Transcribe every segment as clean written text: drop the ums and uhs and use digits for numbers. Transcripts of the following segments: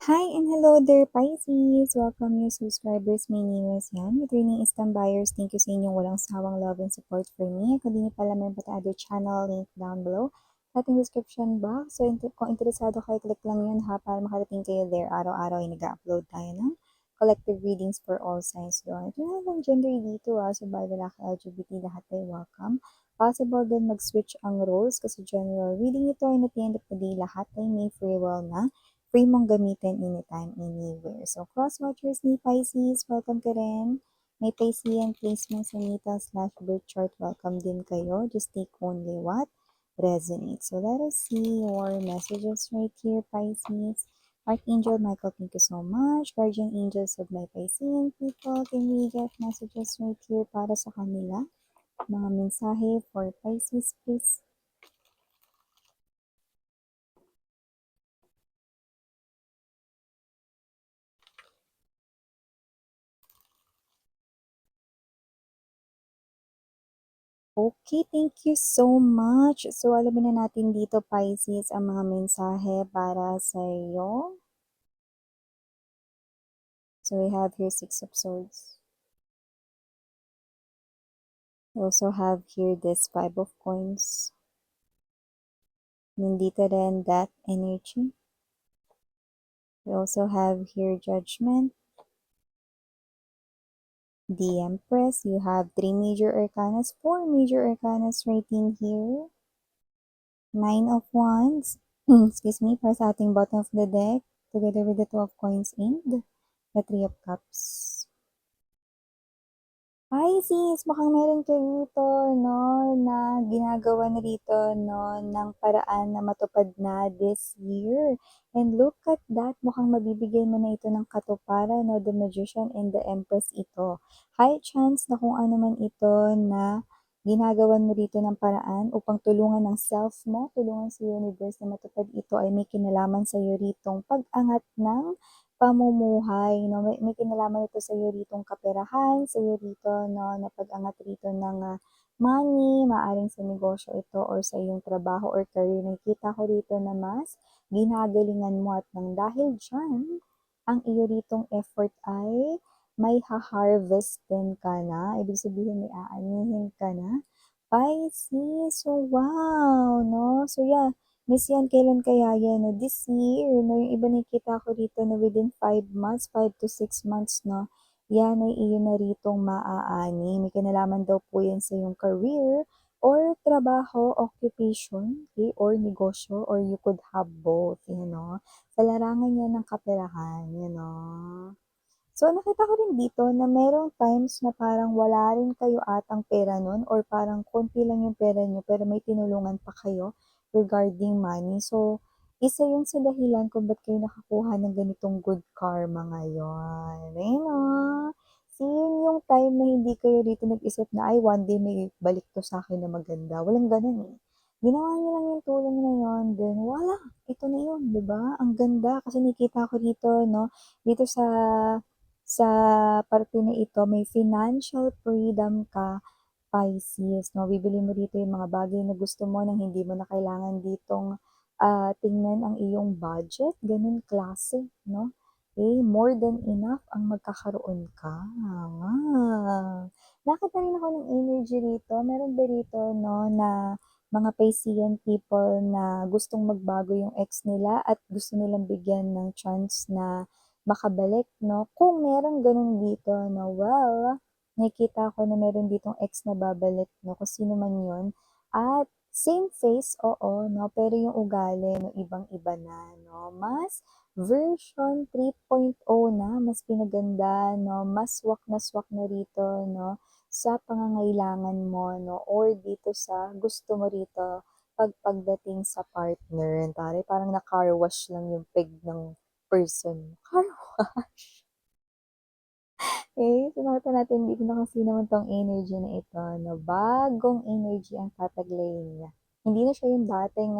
Hi and hello there, Pisces! Welcome new subscribers, may name is yan. Returning Istam buyers, thank you sa inyong walang sawang love and support for me. Kung di niyo pala member sa other channel, link down below sa ating description box. So kung interesado kayo, click lang yun ha para makarating kayo there. Araw-araw ay nag-upload tayo ng collective readings for all signs doon. Ito na lang gender dito so by lalaki LGBT, lahat ay welcome. Possible din mag-switch ang roles kasi general reading ito and at the end of the day, lahat ay may free will na free mong gamitin anytime, anywhere. So, cross-watchers ni Pisces, welcome ka rin. May Piscean placement sa natal/birth chart, welcome din kayo. Just take only what resonates. So, let us see your messages right here, Pisces. Archangel Michael, thank you so much. Guardian angels of my Piscean people, can we get messages right here para sa kanila? Mga mensahe for Pisces, please. Okay, thank you so much. So, alamin na natin dito, Pisces, ang mga mensahe para sa iyo. So, we have here Six of Swords. We also have here this Five of Coins. Nandito rin Death Energy. We also have here Judgment. The Empress. You have three major arcanas, four major arcanas right in here. Nine of Wands. Excuse me, para sa ating bottom of the deck. Together with the Two of Coins and the Three of Cups. Pisces, mukhang meron ka dito, no, na ginagawa na rito, no, ng paraan na matupad na this year. And look at that, mukhang mabibigay mo na ito ng katuparan, no, the Magician and the Empress ito. High chance na kung ano man ito na ginagawan mo rito ng paraan upang tulungan ng self mo, tulungan sa universe na matupad ito ay may kinalaman sa iyo ritong pag-angat ng pamumuhay, no? May kinalaman ito sa iyo ritong kaperahan, sa iyo rito, no, na pag-angat rito ng money, maaring sa negosyo ito or sa iyong trabaho or career. Nakita ko rito na mas ginagalingan mo at nang dahil dyan, ang iyo ritong effort ay may ha-harvest din ka na. Ibig sabihin, may aanihin ka na. Pisces, so wow, no? So yeah, Miss yan, kailan kaya yan? No? This year, no? Yung iba nakita ko dito na within 5 months, 5 to 6 months, no? Yan ay iyon na ritong maaani. May kinalaman daw po yan sa yung career or trabaho, occupation, okay? Or negosyo, or you could have both, you know? Sa larangan yan ng kaperahan, you know? So, nakita ko rin dito na merong times na parang wala rin kayo atang pera nun or parang konti lang yung pera nyo pero may tinulungan pa kayo regarding money. So, isa yun sa dahilan kung ba't kayo nakakuha ng ganitong good karma ngayon. Ayun o. See, yun yung time na hindi kayo dito nag-isip na, ay, one day may balik to sa akin na maganda. Walang ganun eh. Ginawa niyo lang yung tulong na yun, then wala, ito na yun, di ba? Ang ganda kasi nakita ko dito, no, dito sa parte na ito, may financial freedom ka, Pisces, no? Bibili mo dito yung mga bagay na gusto mo nang hindi mo na kailangan ditong tingnan ang iyong budget, ganun klase, no? Okay, more than enough ang magkakaroon ka. Nakita rin ako ng energy rito. Meron ba rito, no, na mga Piscean people na gustong magbago yung ex nila at gusto nilang bigyan ng chance na makabalik, no? Kung meron ganun dito, no, well, nakikita ko na meron ditong ex na babalik, no, kung sino man yun. At same face, oo, no, pero yung ugali, no, ibang-iba na, no. Mas version 3.0 na, mas pinaganda, no, mas swak na rito, no, sa pangangailangan mo, no, or dito sa gusto mo rito pagdating sa partner. Tari, parang na-car wash lang yung peg ng person. Car wash? Okay, so nakita natin dito na kung sino man tong energy na ito, na bagong energy ang tataglayin niya. Hindi na siya yung dating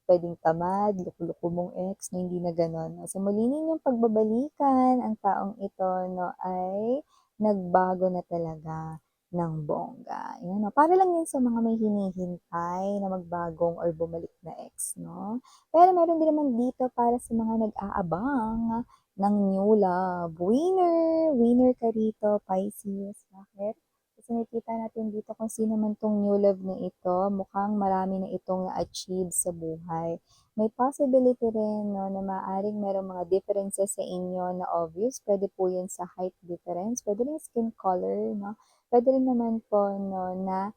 pwedeng tamad, loko-loko mong ex, na hindi na gano'n. No? So muli ninyong pagbabalikan, ang taong ito no, ay nagbago na talaga. ng bongga. Yan, no? Para lang yan sa mga may hinihintay na magbagong or bumalik na ex, no? Pero meron din naman dito para sa mga nag-aabang ng new love. Winner! Winner ka rito, Pisces. Bakit? Kasi nakikita natin dito kung sino man tong new love na ito, mukhang marami na itong na-achieve sa buhay. May possibility rin no, na maaaring merong mga differences sa inyo na obvious. Pwede po yan sa height difference, pwede rin skin color, no? Pwede rin naman po no, na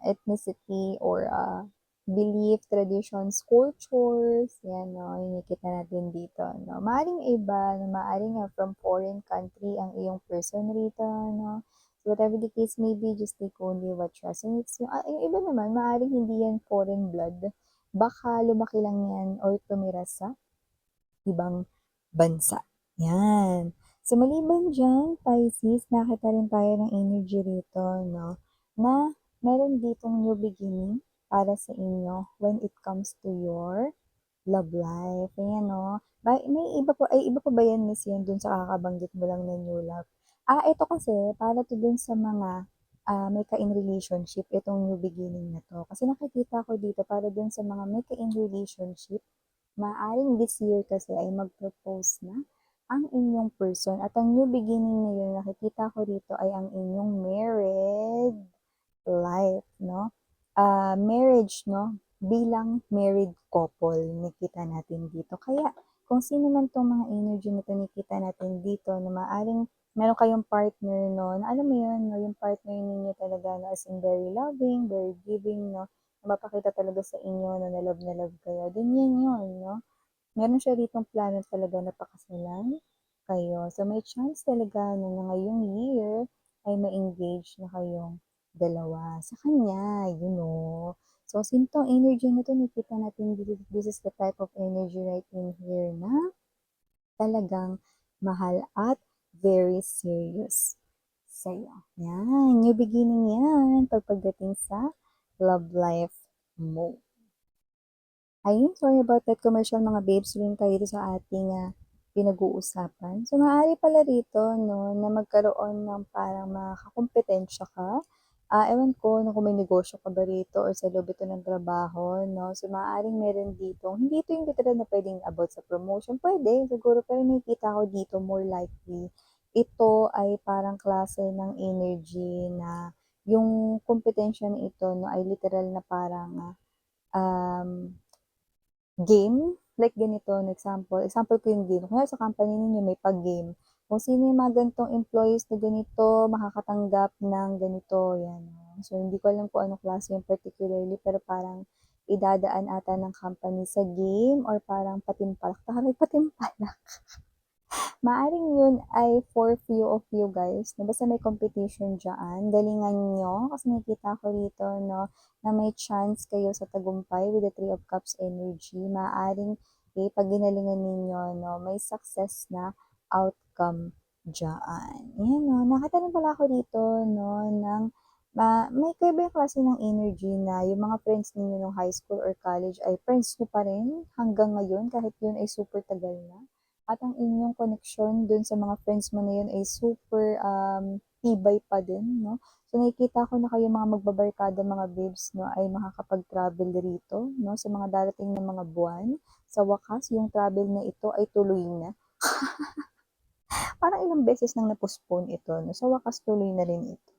ethnicity or belief, traditions, cultures, yan no, yung nakikita natin dito. No? Maaring iba, no? Maaring from foreign country ang iyong person rito, no? So whatever the case may be, just take only what resonates. Yung iba naman, maaring hindi yan foreign blood. Baka lumaki lang yan or tumira sa ibang bansa. Yan. So, maliban dyan, Pisces, nakita rin tayo ng energy rito, no? Na meron ditong new beginning para sa inyo when it comes to your love life. Ayan, no? May iba pa, ay iba pa ba yan, Miss, yan dun sa kakabanggit mo lang na new love? Ito kasi, para to dun sa mga may ka-in relationship, itong new beginning na to. Kasi nakikita ko dito, para dun sa mga may ka-in relationship, maaring this year kasi ay mag-propose na ang inyong person. At ang new beginning na yun, nakikita ko rito ay ang inyong married life, no? Marriage, no? Bilang married couple, nakita natin dito. Kaya, kung sino man tong mga energy na ito, nakita natin dito, na maaring meron kayong partner, no? Na alam mo yun, no? Yung partner ninyo talaga, no? As in very loving, very giving, no? Mapapakita talaga sa inyo na love kayo. Then yan yun, no? Meron siya ditong plano talaga na pakasalan kayo. So, may chance talaga na ngayong year ay ma-engage na kayong dalawa sa kanya, you know. So, sintong energy na to, nakita natin dito, this is the type of energy right in here na talagang mahal at very serious sa'yo. Yan, new beginning yan pagdating sa love life mo. Ayun, sorry about that commercial mga babes, rin tayo dito sa ating pinag-uusapan. So, maaari pala rito, no, na magkaroon ng parang makakompetensya ka. Ewan ko, no, kung may negosyo ka ba rito or sa loob ito ng trabaho, no. So, maaaring meron dito. Hindi ito yung literal na pwedeng about sa promotion. Pwede, siguro, pero nakikita ko dito more likely. Ito ay parang klase ng energy na yung kompetensya na ito, no, ay literal na parang game, like ganito, example ko yung game. Kaya sa company ninyo may pag-game. Kung sino yung mga ganitong employees na ganito, makakatanggap ng ganito, yan. So, hindi ko alam kung anong klase yung particularly, pero parang idadaan ata ng company sa game or parang patimpalak. Parang patimpalak. Maaring yun ay for few of you guys, na basta may competition dyan, galingan nyo, kasi nakikita ko rito, no, na may chance kayo sa tagumpay with the Three of Cups energy. Maaring, pag ginalingan ninyo, no, may success na outcome dyan. Yan, no, nakita rin pala ako dito, no, ng may kaiba yung klase ng energy na yung mga friends ninyo nung high school or college ay friends nyo pa rin hanggang ngayon kahit yun ay super tagal na. At ang inyong connection dun sa mga friends mo na yun ay super tibay pa din, no? So, nakikita ko na kayo mga magbabarkada, mga babes, no, ay makakapag-travel rito, no, sa mga darating na mga buwan. Sa wakas, yung travel na ito ay tuloy na. Parang ilang beses nang na-postpone ito, no? Sa wakas, tuloy na rin ito.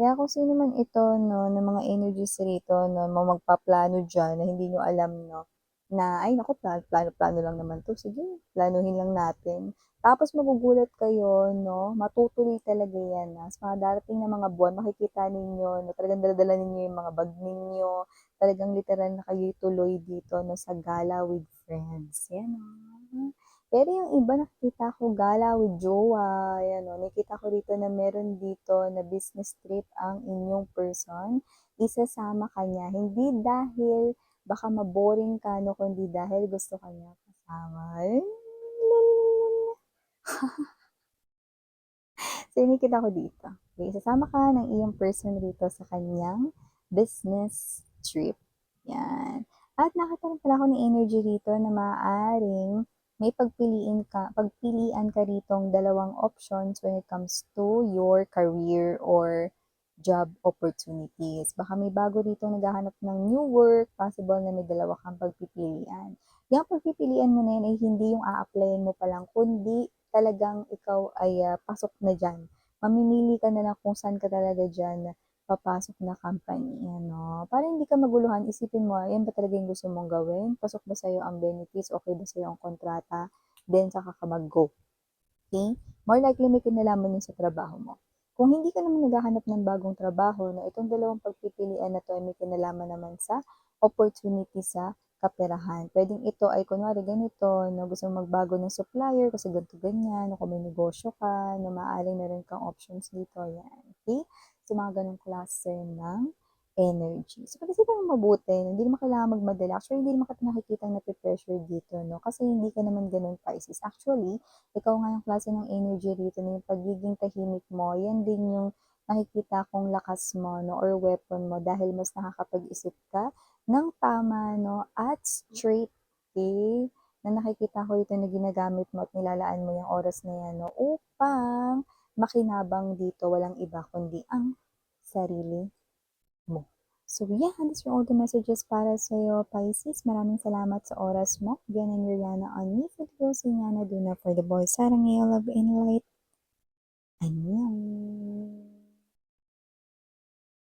Kaya kung sino man ito, no, ng mga energies rito, no, magpaplano dyan na hindi nyo alam, no, na, ay, naku, plano lang naman to. Sige, planuhin lang natin. Tapos magugulat kayo, no, matutuloy talaga yan. Sa mga darating na mga buwan, makikita ninyo, no, talagang daladala ninyo yung mga bag ninyo. Talagang literal na kayo tuloy dito, no, sa gala with friends. Yan, no. Pero yung iba nakikita ko gala with jowa, ayan o, nakikita ko dito na meron dito na business trip ang inyong person, isasama ka niya, hindi dahil baka maboring ka, no, kundi dahil gusto ka niya kasama. So, nakikita ko dito. Okay, isasama ka ng iyong person dito sa kanyang business trip. Yan. At nakita rin pala ako ng energy dito na maaaring may pagpilian ka ritong dalawang options when it comes to your career or job opportunities. Baka may bago dito naghahanap ng new work, possible na may dalawa kang pagpipilian. Yung pagpipilian mo na yun ay hindi yung a-applyan mo pa lang, kundi talagang ikaw ay pasok na dyan. Mamimili ka na lang kung saan ka talaga dyan papasok na company, ano. Para hindi ka maguluhan, isipin mo, yan ba talaga yung gusto mong gawin? Pasok ba sa'yo ang benefits? Okay ba sa'yo ang kontrata? Then, saka ka mag-go. Okay? More likely may kinalaman yun sa trabaho mo. Kung hindi ka naman naghahanap ng bagong trabaho, na itong dalawang pagpipilian na to ay may kinalaman naman sa opportunity sa kaperahan. Pwedeng ito ay kunwari ganito, no, gusto mong magbago ng supplier kasi ganito ganyan, no, kung may negosyo ka, no, maaaring meron kang options dito, yan. Okay? So, mga ganong klase ng energy. So, pag-isipan mo mabuti, no, hindi naman kailangan magmadali. Actually, hindi naman kita nakikita na-pressure dito, no? Kasi hindi ka naman ganun Pisces. Actually, ikaw nga yung klase ng energy dito na yung pagiging tahimik mo, yan din yung nakikita kong lakas mo, no, or weapon mo dahil mas nakakapag-isip ka ng tama, no, at straight, okay? Na nakikita ko ito na ginagamit mo at nilalaan mo yung oras na yan, no, upang makinabang dito, walang iba kundi ang sarili mo. So yeah, these are all the messages para sa'yo, Pisces. Maraming salamat sa oras mo. Again, and Rihanna on me for the girls in Yana Duna for the boys. Sarang love and light. Annyeong!